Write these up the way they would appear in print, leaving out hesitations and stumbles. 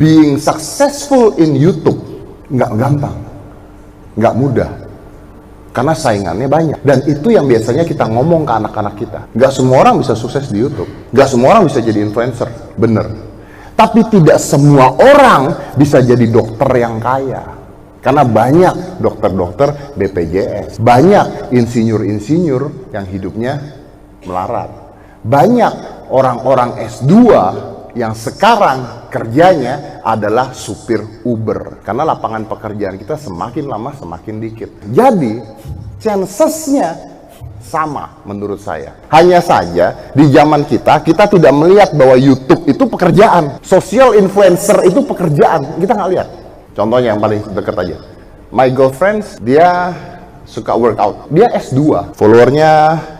Being successful in YouTube nggak gampang, nggak mudah, karena saingannya banyak. Dan itu yang biasanya kita ngomong ke anak-anak kita. Nggak semua orang bisa sukses di YouTube, nggak semua orang bisa jadi influencer, bener. Tapi tidak semua orang bisa jadi dokter yang kaya. Karena banyak dokter-dokter BPJS, banyak insinyur-insinyur yang hidupnya melarat. Banyak orang-orang S2 yang sekarang kerjanya adalah supir Uber. Karena lapangan pekerjaan kita semakin lama semakin dikit. Jadi, chancesnya sama menurut saya. Hanya saja di zaman kita tidak melihat bahwa YouTube itu pekerjaan. Social influencer itu pekerjaan. Kita nggak lihat. Contohnya yang paling dekat aja. My girlfriend, dia suka workout. Dia S2. Followernya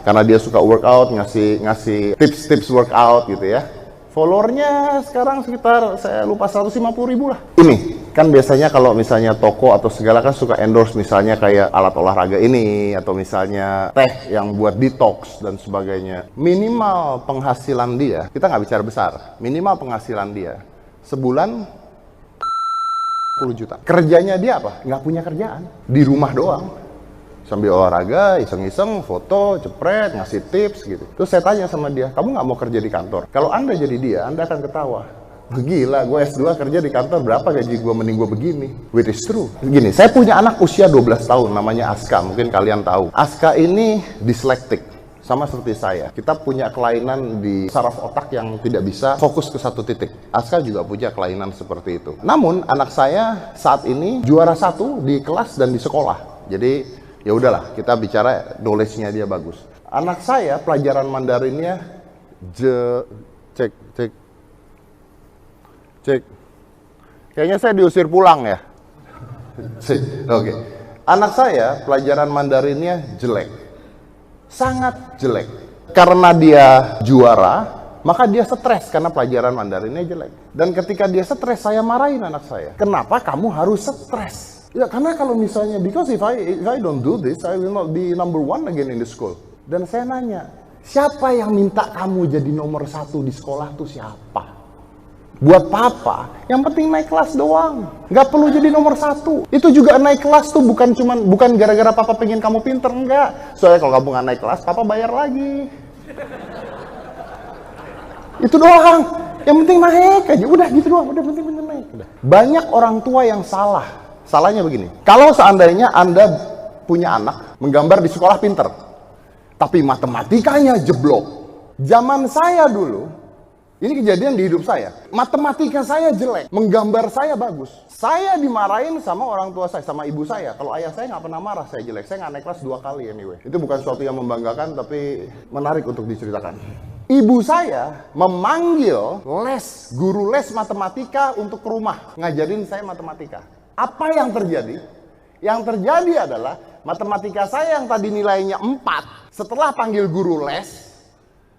karena dia suka workout, ngasih tips-tips workout gitu ya. Followernya sekarang sekitar, saya lupa, 150.000 lah. Ini, kan biasanya kalau misalnya toko atau segala kan suka endorse misalnya kayak alat olahraga ini, atau misalnya teh yang buat detox dan sebagainya. Minimal penghasilan dia, kita nggak bicara besar, minimal penghasilan dia sebulan 10 juta. Kerjanya dia apa? Nggak punya kerjaan. Di rumah doang. Sambil olahraga, iseng-iseng, foto, cepret, ngasih tips gitu. Terus saya tanya sama dia, kamu nggak mau kerja di kantor? Kalau Anda jadi dia, Anda akan ketawa. Gila, gue S2 kerja di kantor, berapa gaji gue, mending gue begini. Which is true. Gini, saya punya anak usia 12 tahun, namanya Aska, mungkin kalian tahu. Aska ini dyslexic, sama seperti saya. Kita punya kelainan di saraf otak yang tidak bisa fokus ke satu titik. Aska juga punya kelainan seperti itu. Namun, anak saya saat ini juara 1 di kelas dan di sekolah. Jadi, ya udahlah, kita bicara knowledge-nya dia bagus. Anak saya pelajaran Mandarinnya cek. Kayaknya saya diusir pulang ya. Oke. Anak saya pelajaran Mandarinnya jelek. Sangat jelek. Karena dia juara, maka dia stres karena pelajaran Mandarinnya jelek. Dan ketika dia stres, saya marahin anak saya. Kenapa kamu harus stres? Ya karena kalau misalnya, because if I don't do this, I will not be number 1 again in the school. Dan saya nanya, siapa yang minta kamu jadi nomor 1 di sekolah tuh siapa? Buat papa, yang penting naik kelas doang. Nggak perlu jadi nomor 1. Itu juga naik kelas tuh bukan gara-gara papa pengen kamu pinter, enggak. Soalnya kalau kamu nggak naik kelas, papa bayar lagi. Itu doang. Yang penting naik aja, udah gitu doang. Udah penting naik. Udah. Banyak orang tua yang salah. Salahnya begini, kalau seandainya Anda punya anak menggambar di sekolah pinter, tapi matematikanya jeblok. Zaman saya dulu, ini kejadian di hidup saya, matematika saya jelek, menggambar saya bagus. Saya dimarahin sama orang tua saya, sama ibu saya. Kalau ayah saya nggak pernah marah saya jelek, saya nggak naik kelas 2 kali anyway. Itu bukan sesuatu yang membanggakan, tapi menarik untuk diceritakan. Ibu saya memanggil guru les matematika untuk ke rumah, ngajarin saya matematika. Apa yang terjadi? Yang terjadi adalah matematika saya yang tadi nilainya 4, setelah panggil guru les,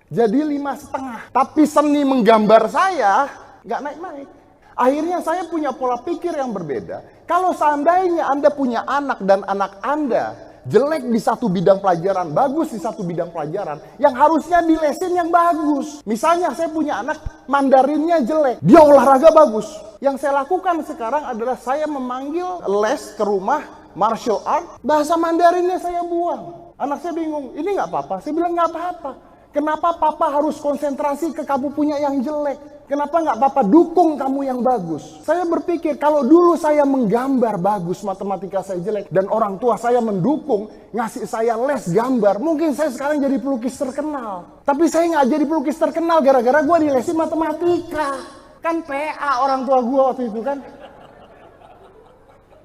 jadi 5,5. Tapi seni menggambar saya nggak naik-naik. Akhirnya saya punya pola pikir yang berbeda. Kalau seandainya Anda punya anak dan anak Anda jelek di satu bidang pelajaran, bagus di satu bidang pelajaran, yang harusnya dilesin yang bagus. Misalnya saya punya anak Mandarinnya jelek, dia olahraga bagus. Yang saya lakukan sekarang adalah saya memanggil les ke rumah martial art, bahasa Mandarinnya saya buang. Anak saya bingung, ini nggak apa-apa? Saya bilang nggak apa-apa. Kenapa papa harus konsentrasi ke kamu punya yang jelek? Kenapa nggak papa dukung kamu yang bagus? Saya berpikir kalau dulu saya menggambar bagus, matematika saya jelek, dan orang tua saya mendukung, ngasih saya les gambar, mungkin saya sekarang jadi pelukis terkenal. Tapi saya nggak jadi pelukis terkenal gara-gara gue dilesin matematika. Kan PA orang tua gue waktu itu kan.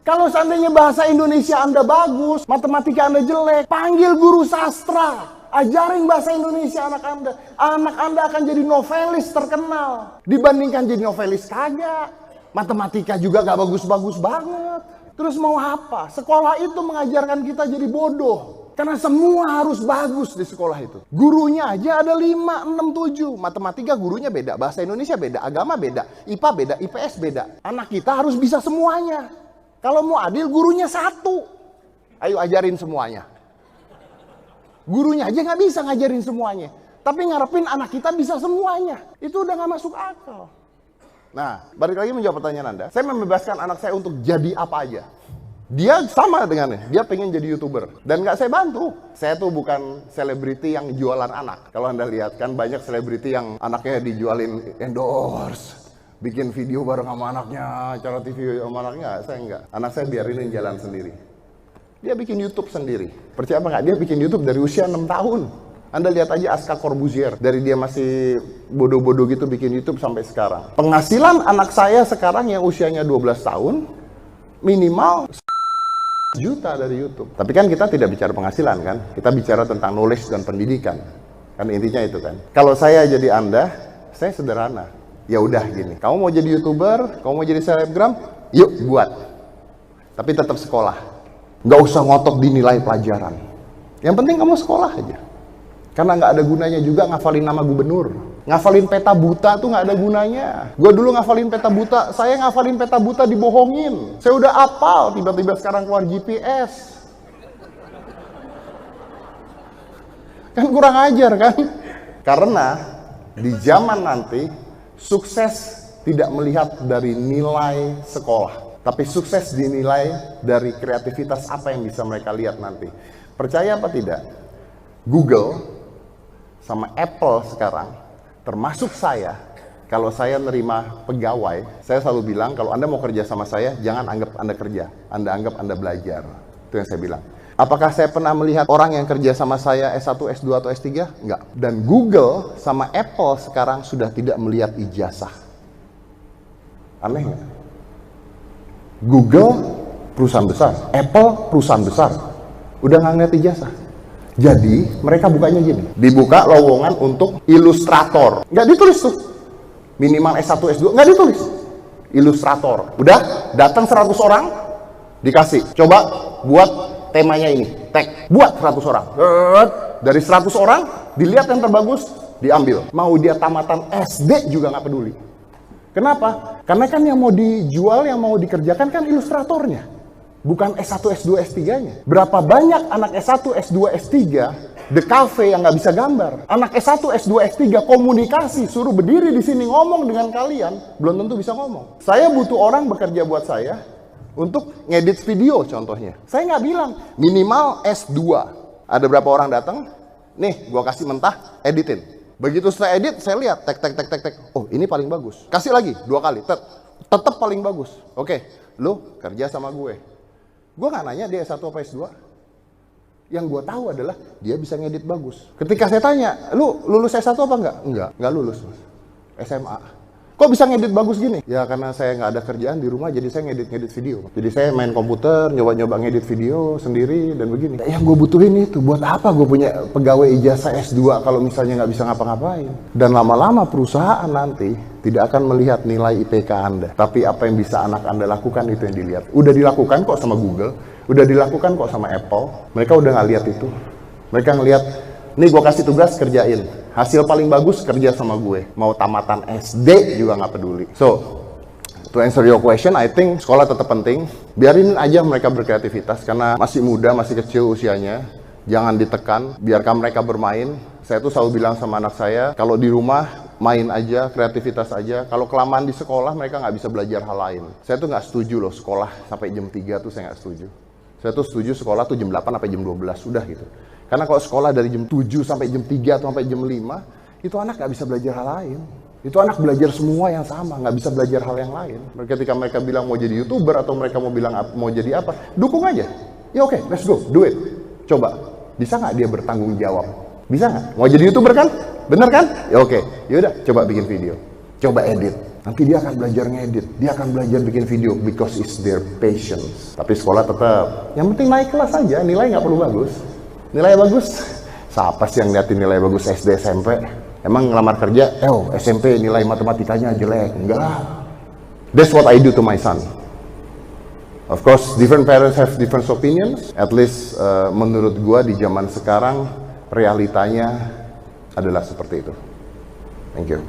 Kalau seandainya bahasa Indonesia Anda bagus, matematika Anda jelek, panggil guru sastra. Ajarin bahasa Indonesia anak Anda. Anak Anda akan jadi novelis terkenal. Dibandingkan jadi novelis kagak. Matematika juga gak bagus-bagus banget. Terus mau apa? Sekolah itu mengajarkan kita jadi bodoh. Karena semua harus bagus di sekolah itu. Gurunya aja ada 5, 6, 7. Matematika gurunya beda, bahasa Indonesia beda, agama beda, IPA beda, IPS beda. Anak kita harus bisa semuanya. Kalau mau adil, gurunya 1. Ayo ajarin semuanya. Gurunya aja nggak bisa ngajarin semuanya. Tapi ngarepin anak kita bisa semuanya. Itu udah nggak masuk akal. Nah, balik lagi menjawab pertanyaan Anda. Saya membebaskan anak saya untuk jadi apa aja. Dia sama dengannya, dia pengen jadi YouTuber. Dan nggak saya bantu. Saya tuh bukan selebriti yang jualan anak. Kalau Anda lihat kan banyak selebriti yang anaknya dijualin endorse. Bikin video bareng sama anaknya, cara TV sama anaknya. Saya enggak. Anak saya biarinin jalan sendiri. Dia bikin YouTube sendiri. Percaya apa nggak? Dia bikin YouTube dari usia 6 tahun. Anda lihat aja Aska Corbuzier, dari dia masih bodoh-bodoh gitu bikin YouTube sampai sekarang. Penghasilan anak saya sekarang yang usianya 12 tahun, minimal juta dari YouTube. Tapi kan kita tidak bicara penghasilan kan, kita bicara tentang knowledge dan pendidikan. Kan intinya itu kan. Kalau saya jadi Anda, saya sederhana. Ya udah gini, kamu mau jadi YouTuber, kamu mau jadi selebgram, yuk buat. Tapi tetap sekolah. Nggak usah ngotot dinilai pelajaran. Yang penting kamu sekolah aja. Karena nggak ada gunanya juga ngafalin nama gubernur. Ngafalin peta buta tuh nggak ada gunanya. Gue dulu ngafalin peta buta, saya ngafalin peta buta dibohongin. Saya udah apal, tiba-tiba sekarang keluar GPS. Kan kurang ajar kan? Karena di zaman nanti, sukses tidak melihat dari nilai sekolah. Tapi sukses dinilai dari kreativitas apa yang bisa mereka lihat nanti. Percaya apa tidak? Google sama Apple sekarang, termasuk saya, kalau saya nerima pegawai, saya selalu bilang, kalau Anda mau kerja sama saya, jangan anggap Anda kerja, Anda anggap Anda belajar. Itu yang saya bilang. Apakah saya pernah melihat orang yang kerja sama saya S1, S2, atau S3? Enggak. Dan Google sama Apple sekarang sudah tidak melihat ijazah. Aneh nggak? Google perusahaan besar, Apple perusahaan besar, udah nggak ngeliat ijazah. Jadi mereka bukanya gini, dibuka lowongan untuk ilustrator, nggak ditulis tuh, minimal S1, S2, nggak ditulis, ilustrator. Udah datang 100 orang, dikasih, coba buat temanya ini, tag, buat 100 orang. Dari 100 orang, dilihat yang terbagus, diambil. Mau dia tamatan SD juga nggak peduli. Kenapa? Karena kan yang mau dijual, yang mau dikerjakan kan ilustratornya. Bukan S1, S2, S3-nya. Berapa banyak anak S1, S2, S3 the cafe yang nggak bisa gambar. Anak S1, S2, S3 komunikasi, suruh berdiri di sini ngomong dengan kalian, belum tentu bisa ngomong. Saya butuh orang bekerja buat saya untuk ngedit video contohnya. Saya nggak bilang minimal S2. Ada berapa orang datang? Nih, gua kasih mentah, editin. Begitu saya edit, saya lihat tek. Oh, ini paling bagus. Kasih lagi 2 kali, tetap paling bagus. Oke, lu kerja sama gue. Gue nggak nanya dia S1 apa S2. Yang gue tahu adalah dia bisa ngedit bagus. Ketika saya tanya, lu lulus S1 apa enggak? Enggak lulus. SMA. Kok bisa ngedit bagus gini? Ya karena saya nggak ada kerjaan di rumah, jadi saya ngedit video. Jadi saya main komputer, nyoba ngedit video sendiri dan begini. Yang gue butuhin itu, buat apa gue punya pegawai ijazah S2 kalau misalnya nggak bisa ngapa-ngapain? Dan lama-lama perusahaan nanti tidak akan melihat nilai IPK Anda. Tapi apa yang bisa anak Anda lakukan itu yang dilihat. Udah dilakukan kok sama Google, udah dilakukan kok sama Apple. Mereka udah nggak lihat itu. Mereka ngelihat, nih gue kasih tugas kerjain. Hasil paling bagus kerja sama gue. Mau tamatan SD juga nggak peduli. So, to answer your question, I think sekolah tetap penting. Biarin aja mereka berkreativitas karena masih muda, masih kecil usianya. Jangan ditekan, biarkan mereka bermain. Saya tuh selalu bilang sama anak saya, kalau di rumah main aja, kreativitas aja. Kalau kelamaan di sekolah mereka nggak bisa belajar hal lain. Saya tuh nggak setuju loh sekolah sampai jam 3 tuh saya nggak setuju. Saya tuh setuju sekolah tuh jam 8 sampai jam 12, udah gitu. Karena kalau sekolah dari jam 7 sampai jam 3 atau sampai jam 5, itu anak nggak bisa belajar hal lain. Itu anak belajar semua yang sama, nggak bisa belajar hal yang lain. Ketika mereka bilang mau jadi YouTuber atau mereka mau bilang mau jadi apa, dukung aja. Ya oke, let's go, do it. Coba, bisa nggak dia bertanggung jawab? Bisa nggak? Mau jadi YouTuber kan? Bener kan? Ya oke, yaudah coba bikin video. Coba edit. Nanti dia akan belajar ngedit, dia akan belajar bikin video because it's their passions. Tapi sekolah tetap, yang penting naik kelas aja, nilai nggak perlu bagus. Nilai bagus, siapa sih yang liatin nilai bagus SD, SMP? Emang ngelamar kerja, SMP nilai matematikanya jelek? Enggak. That's what I do to my son. Of course, different parents have different opinions. At least menurut gua di zaman sekarang, realitanya adalah seperti itu. Thank you.